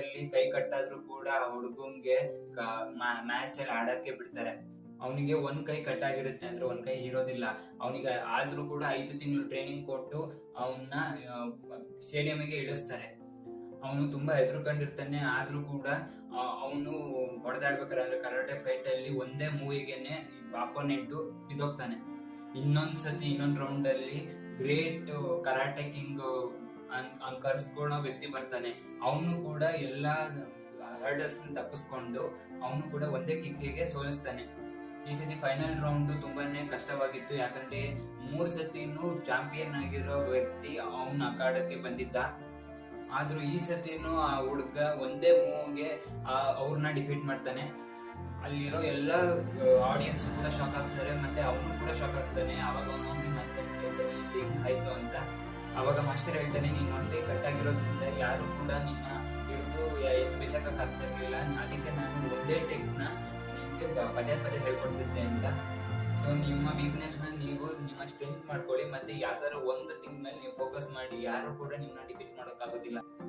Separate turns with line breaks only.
ಅಲ್ಲಿ ಕೈ ಕಟ್ಟಾದ್ರೂ ಕೂಡ ಆ ಹುಡುಗಂಗೆ ಮ್ಯಾಚ್ ಅಲ್ಲಿ ಆಡಕ್ಕೆ ಬಿಡ್ತಾರೆ. ಅವನಿಗೆ ಒಂದ್ ಕೈ ಕಟ್ಟಾಗಿರುತ್ತೆ ಅಂದ್ರೆ ಒಂದ್ ಕೈ ಇರೋದಿಲ್ಲ. ಅವನಿಗೆ ಆದ್ರೂ ಕೂಡ 5 ತಿಂಗಳು ಟ್ರೈನಿಂಗ್ ಕೊಟ್ಟು ಅವನ್ನ ಸ್ಟೇಡಿಯಂಗೆ ಇಳಿಸ್ತಾರೆ. ಅವನು ತುಂಬಾ ಹೆದರ್ಕೊಂಡಿರ್ತಾನೆ. ಆದ್ರೂ ಕೂಡ ಅವನು ಹೊಡೆದಾಡ್ಬೇಕಾದ್ರೆ ಅಂದ್ರೆ ಕರಾಟೆ ಫೈಟ್ ಅಲ್ಲಿ ಒಂದೇ ಮೂವಿಗೆನೆ ಅಪೋನೆಂಟ್ ಬಿದ್ದೋಗ್ತಾನೆ. ಇನ್ನೊಂದ್ ರೌಂಡ್ ಅಲ್ಲಿ ಗ್ರೇಟ್ ಕರಾಟೆ ಕಿಂಗ್ ಕರ್ಸ್ಕೊಳ್ಳೋ ವ್ಯಕ್ತಿ ಬರ್ತಾನೆ. ಅವನು ಕೂಡ ಎಲ್ಲಾ ಹರ್ಡರ್ಸ್ ತಪ್ಪಿಸ್ಕೊಂಡು ಅವನು ಕೂಡ ಒಂದೇ ಕಿಕ್ಕಿಗೆ ಸೋಲಿಸ್ತಾನೆ. ಈ ಸತಿ ಫೈನಲ್ ರೌಂಡ್ ತುಂಬಾನೇ ಕಷ್ಟವಾಗಿತ್ತು. ಯಾಕಂದ್ರೆ 3 ಸತಿನೂ ಚಾಂಪಿಯನ್ ಆಗಿರೋ ವ್ಯಕ್ತಿ ಅವನ ಅಖಾಡಕ್ಕೆ ಬಂದಿದ್ದ. ಆದ್ರೂ ಈ ಸತಿನೂ ಆ ಹುಡುಗ ಒಂದೇ ಮೂವ್ಗೆ ಅವ್ರನ್ನ ಡಿಫೀಟ್ ಮಾಡ್ತಾನೆ. ಅಲ್ಲಿರೋ ಎಲ್ಲ ಆಡಿಯನ್ಸ್ ಕೂಡ ಶಾಕ್ ಆಗ್ತಾರೆ, ಮತ್ತೆ ಅವನು ಕೂಡ ಶಾಕ್ ಆಗ್ತಾನೆ. ಅವಾಗ ಅವನು ಆಯ್ತು ಅಂತ ಅವಾಗ ಮಾಸ್ಟರ್ ಹೇಳ್ತಾನೆ, ನೀನ್ ಒಂದೇ ಕಟ್ಟಾಗಿರೋದ್ರಿಂದ ಯಾರು ಕೂಡ ನಿನ್ನ ಹಿಡಿದು ಎತ್ತು ಬಿಸಾಕಕ್ ಆಗ್ತಿರ್ಲಿಲ್ಲ, ಅದಕ್ಕೆ ನಾನು ಒಂದೇ ಟೆಕ್ನ ನಿಮ್ಗೆ ಪದೇ ಪದೇ ಹೇಳ್ಕೊಡ್ತಿದ್ದೆ ಅಂತ. ಸೊ ನಿಮ್ಮ ವೀಕ್ನೆಸ್ ನ ನೀವು ನಿಮ್ಮ ಸ್ಟ್ರೆಂತ್ ಮಾಡ್ಕೊಳ್ಳಿ, ಮತ್ತೆ ಯಾವ್ದಾದ್ರು ಒಂದು ಥಿಂಗ್ ಮೇಲೆ ನೀವು ಫೋಕಸ್ ಮಾಡಿ. ಯಾರು ಕೂಡ ನಿಮ್ಮನ್ನ ಡಿಫೀಟ್ ಮಾಡೋಕ್ಕಾಗೋದಿಲ್ಲ.